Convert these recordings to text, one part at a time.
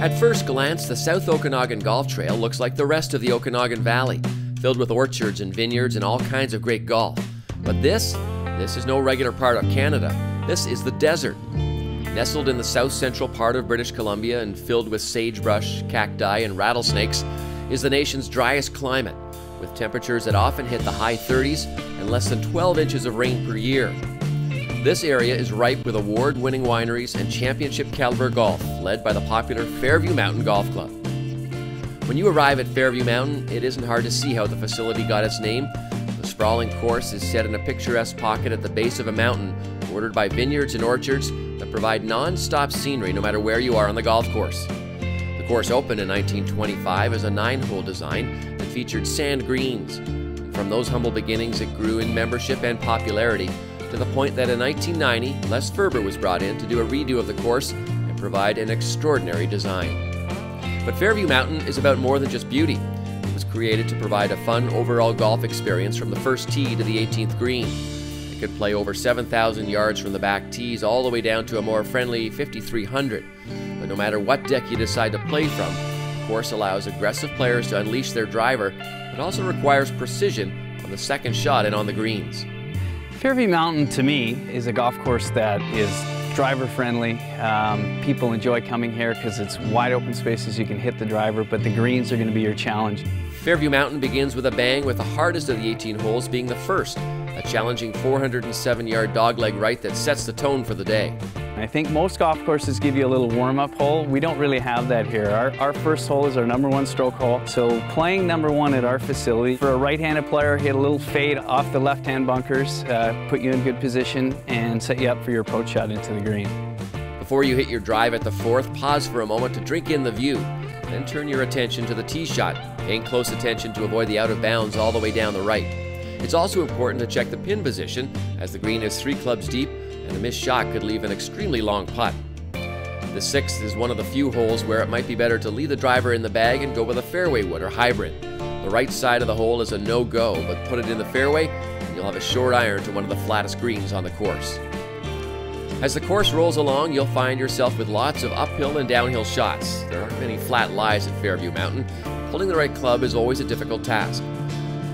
At first glance, the South Okanagan Golf Trail looks like the rest of the Okanagan Valley, filled with orchards and vineyards and all kinds of great golf. But this is no regular part of Canada. This is the desert. Nestled in the south-central part of British Columbia and filled with sagebrush, cacti, and rattlesnakes is the nation's driest climate, with temperatures that often hit the high 30s and less than 12 inches of rain per year. This area is ripe with award-winning wineries and championship-caliber golf, led by the popular Fairview Mountain Golf Club. When you arrive at Fairview Mountain, it isn't hard to see how the facility got its name. The sprawling course is set in a picturesque pocket at the base of a mountain, bordered by vineyards and orchards that provide non-stop scenery no matter where you are on the golf course. The course opened in 1925 as a 9-hole design that featured sand greens. And from those humble beginnings, it grew in membership and popularity, to the point that in 1990, Les Ferber was brought in to do a redo of the course and provide an extraordinary design. But Fairview Mountain is about more than just beauty. It was created to provide a fun overall golf experience from the first tee to the 18th green. It could play over 7,000 yards from the back tees all the way down to a more friendly 5,300. But no matter what deck you decide to play from, the course allows aggressive players to unleash their driver, but also requires precision on the second shot and on the greens. Fairview Mountain, to me, is a golf course that is driver friendly. People enjoy coming here because it's wide open spaces, you can hit the driver, but the greens are going to be your challenge. Fairview Mountain begins with a bang, with the hardest of the 18 holes being the first, a challenging 407-yard dogleg right that sets the tone for the day. I think most golf courses give you a little warm-up hole. We don't really have that here. Our first hole is our #1 stroke hole. So playing #1 at our facility, for a right-handed player, hit a little fade off the left-hand bunkers, put you in good position, and set you up for your approach shot into the green. Before you hit your drive at the 4th, pause for a moment to drink in the view. Then turn your attention to the tee shot, paying close attention to avoid the out of bounds all the way down the right. It's also important to check the pin position, as the green is 3 clubs deep, and a missed shot could leave an extremely long putt. The 6th is one of the few holes where it might be better to leave the driver in the bag and go with a fairway wood or hybrid. The right side of the hole is a no-go, but put it in the fairway and you'll have a short iron to one of the flattest greens on the course. As the course rolls along, you'll find yourself with lots of uphill and downhill shots. There aren't many flat lies at Fairview Mountain. Pulling the right club is always a difficult task.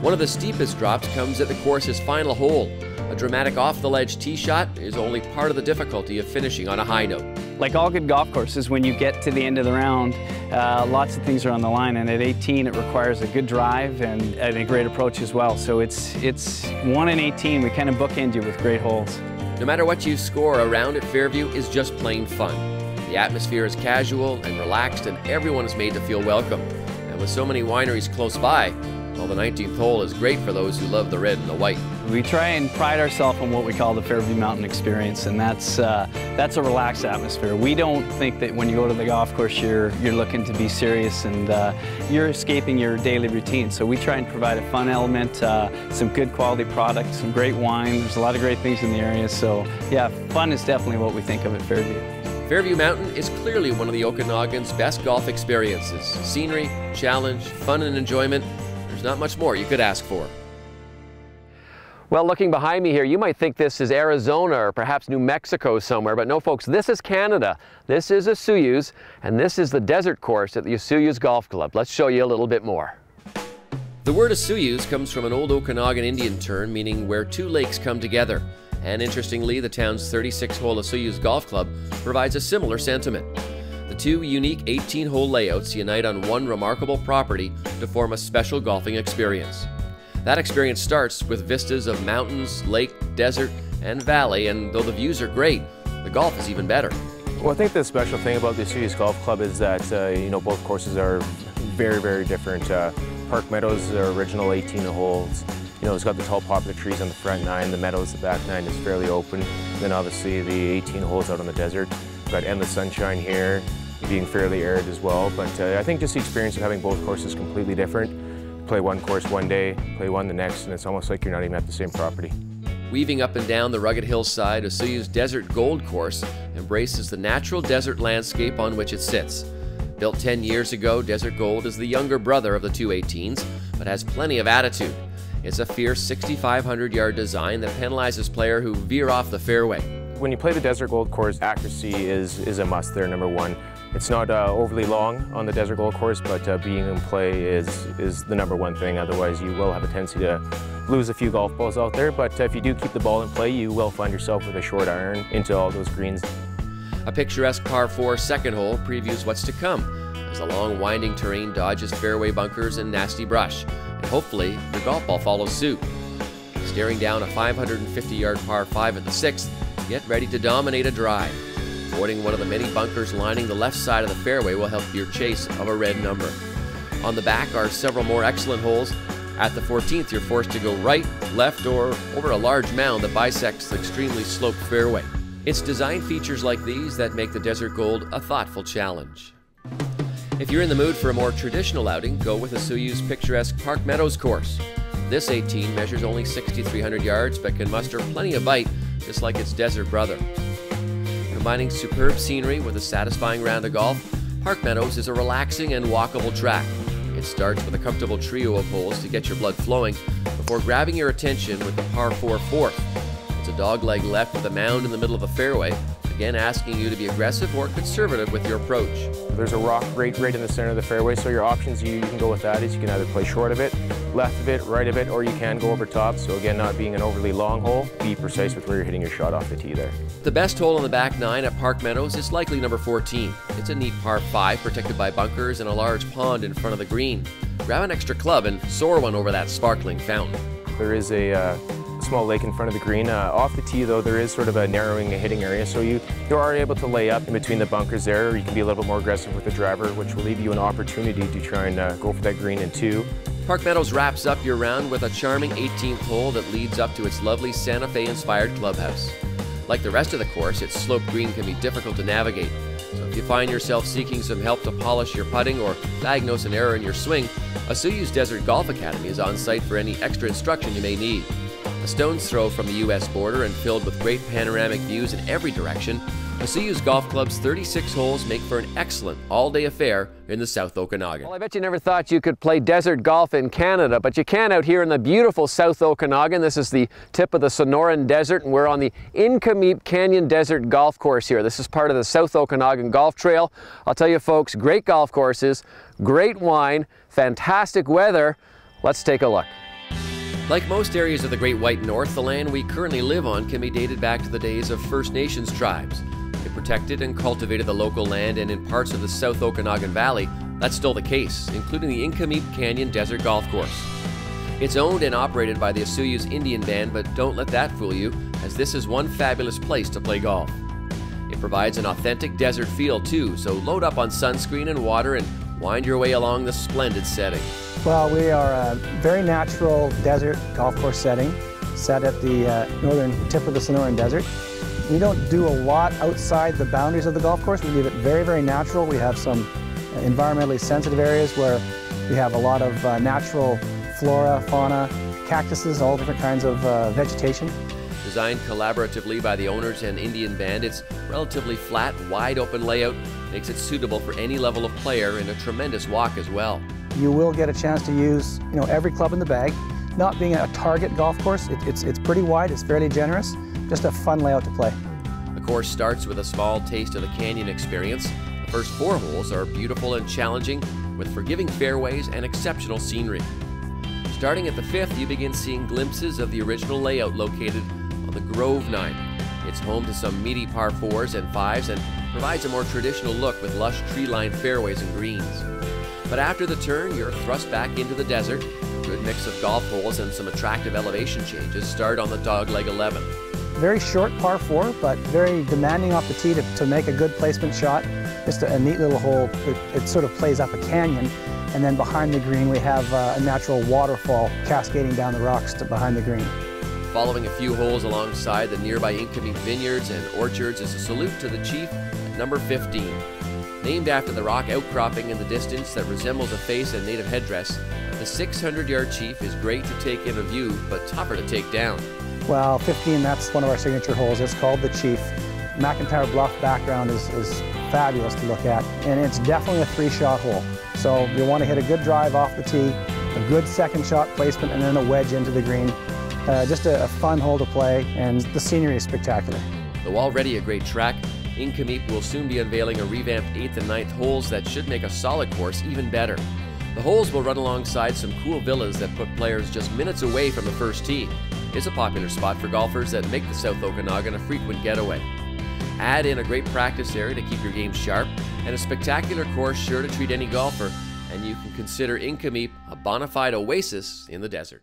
One of the steepest drops comes at the course's final hole. A dramatic off-the-ledge tee shot is only part of the difficulty of finishing on a high note. Like all good golf courses, when you get to the end of the round, lots of things are on the line, and at 18 it requires a good drive and a great approach as well. So it's 1 in 18, we kind of bookend you with great holes. No matter what you score, around at Fairview is just plain fun. The atmosphere is casual and relaxed, and everyone is made to feel welcome. And with so many wineries close by, well, the 19th hole is great for those who love the red and the white. We try and pride ourselves on what we call the Fairview Mountain experience, and that's a relaxed atmosphere. We don't think that when you go to the golf course you're looking to be serious and you're escaping your daily routine. So we try and provide a fun element, some good quality products, some great wine. There's a lot of great things in the area. So yeah, fun is definitely what we think of at Fairview. Fairview Mountain is clearly one of the Okanagan's best golf experiences. Scenery, challenge, fun and enjoyment. There's not much more you could ask for. Well, looking behind me here, you might think this is Arizona or perhaps New Mexico somewhere, but no folks, this is Canada. This is Osoyoos, and this is the desert course at the Osoyoos Golf Club. Let's show you a little bit more. The word Osoyoos comes from an old Okanagan Indian term meaning where 2 lakes come together. And interestingly, the town's 36-hole Osoyoos Golf Club provides a similar sentiment. The 2 unique 18-hole layouts unite on one remarkable property to form a special golfing experience. That experience starts with vistas of mountains, lake, desert, and valley, and though the views are great, the golf is even better. Well, I think the special thing about the Osoyoos Golf Club is that both courses are very, very different. Park Meadows, the original 18 holes, it's got the tall poplar trees on the front 9, the Meadows, the back 9 is fairly open. Then obviously the 18 holes out on the desert. We've got endless sunshine here, being fairly arid as well. But I think just the experience of having both courses completely different. Play one course one day, play one the next, and it's almost like you're not even at the same property. Weaving up and down the rugged hillside, Osoyoos Desert Gold Course embraces the natural desert landscape on which it sits. Built 10 years ago, Desert Gold is the younger brother of the 2 18s, but has plenty of attitude. It's a fierce 6,500-yard design that penalizes players who veer off the fairway. When you play the Desert Gold course, accuracy is a must there, #1. It's not overly long on the desert golf course, but being in play is the #1 thing. Otherwise, you will have a tendency to lose a few golf balls out there. But if you do keep the ball in play, you will find yourself with a short iron into all those greens. A picturesque par 4 second hole previews what's to come, as the long winding terrain dodges fairway bunkers and nasty brush, and hopefully your golf ball follows suit. Staring down a 550-yard par 5 at the 6th, get ready to dominate a drive. Avoiding one of the many bunkers lining the left side of the fairway will help your chase of a red number. On the back are several more excellent holes. At the 14th, you're forced to go right, left, or over a large mound that bisects the extremely sloped fairway. It's design features like these that make the Desert Gold a thoughtful challenge. If you're in the mood for a more traditional outing, go with Osoyoos' picturesque Park Meadows course. This 18 measures only 6,300 yards, but can muster plenty of bite, just like its desert brother. Combining superb scenery with a satisfying round of golf, Park Meadows is a relaxing and walkable track. It starts with a comfortable trio of holes to get your blood flowing before grabbing your attention with the par 4 fourth. It's a dogleg left with a mound in the middle of the fairway, again asking you to be aggressive or conservative with your approach. There's a rock right in the center of the fairway, so your options you can go with that is you can either play short of it, left of it, right of it, or you can go over top. So again, not being an overly long hole, be precise with where you're hitting your shot off the tee there. The best hole on the back 9 at Park Meadows is likely number 14. It's a neat par 5 protected by bunkers and a large pond in front of the green. Grab an extra club and soar one over that sparkling fountain. There is a small lake in front of the green. Off the tee though, there is sort of a narrowing hitting area, so you are able to lay up in between the bunkers there, or you can be a little bit more aggressive with the driver, which will leave you an opportunity to try and go for that green in 2. Park Meadows wraps up your round with a charming 18th hole that leads up to its lovely Santa Fe-inspired clubhouse. Like the rest of the course, its sloped green can be difficult to navigate, so if you find yourself seeking some help to polish your putting or diagnose an error in your swing, Osoyoos Desert Golf Academy is on site for any extra instruction you may need. A stone's throw from the U.S. border and filled with great panoramic views in every direction, Osoyoos Golf Club's 36 holes make for an excellent all-day affair in the South Okanagan. Well, I bet you never thought you could play desert golf in Canada, but you can out here in the beautiful South Okanagan. This is the tip of the Sonoran Desert, and we're on the Nk'Mip Canyon Desert Golf Course here. This is part of the South Okanagan Golf Trail. I'll tell you folks, great golf courses, great wine, fantastic weather. Let's take a look. Like most areas of the Great White North, the land we currently live on can be dated back to the days of First Nations tribes. They protected and cultivated the local land, and in parts of the South Okanagan Valley, that's still the case, including the Nk'Mip Canyon Desert Golf Course. It's owned and operated by the Osoyoos Indian Band, but don't let that fool you, as this is one fabulous place to play golf. It provides an authentic desert feel too, so load up on sunscreen and water and wind your way along the splendid setting. Well, we are a very natural desert golf course setting, set at the northern tip of the Sonoran Desert. We don't do a lot outside the boundaries of the golf course. We leave it very, very natural. We have some environmentally sensitive areas where we have a lot of natural flora, fauna, cactuses, all different kinds of vegetation. Designed collaboratively by the owners and Indian Band, its relatively flat, wide open layout makes it suitable for any level of player and a tremendous walk as well. You will get a chance to use, every club in the bag. Not being a target golf course, it's pretty wide, it's fairly generous, just a fun layout to play. The course starts with a small taste of the canyon experience. The first 4 holes are beautiful and challenging, with forgiving fairways and exceptional scenery. Starting at the 5th, you begin seeing glimpses of the original layout located on the Grove 9. It's home to some meaty par 4s and 5s and provides a more traditional look with lush tree-lined fairways and greens. But after the turn, you're thrust back into the desert. A good mix of golf holes and some attractive elevation changes start on the dogleg 11. Very short par 4, but very demanding off the tee to make a good placement shot. Just a neat little hole. It sort of plays up a canyon, and then behind the green we have a natural waterfall cascading down the rocks behind the green. Following a few holes alongside the nearby Nk'Mip vineyards and orchards is a salute to the chief at number 15. Named after the rock outcropping in the distance that resembles a face and native headdress, the 600-yard chief is great to take in a view, but tougher to take down. Well, 15, that's one of our signature holes. It's called the Chief. McIntyre Bluff background is fabulous to look at, and it's definitely a 3-shot hole. So you'll want to hit a good drive off the tee, a good second shot placement, and then a wedge into the green. Just a fun hole to play, and the scenery is spectacular. Though already a great track, Nk'Mip will soon be unveiling a revamped 8th and 9th holes that should make a solid course even better. The holes will run alongside some cool villas that put players just minutes away from the first tee. It's a popular spot for golfers that make the South Okanagan a frequent getaway. Add in a great practice area to keep your game sharp, and a spectacular course sure to treat any golfer, and you can consider Nk'Mip a bona fide oasis in the desert.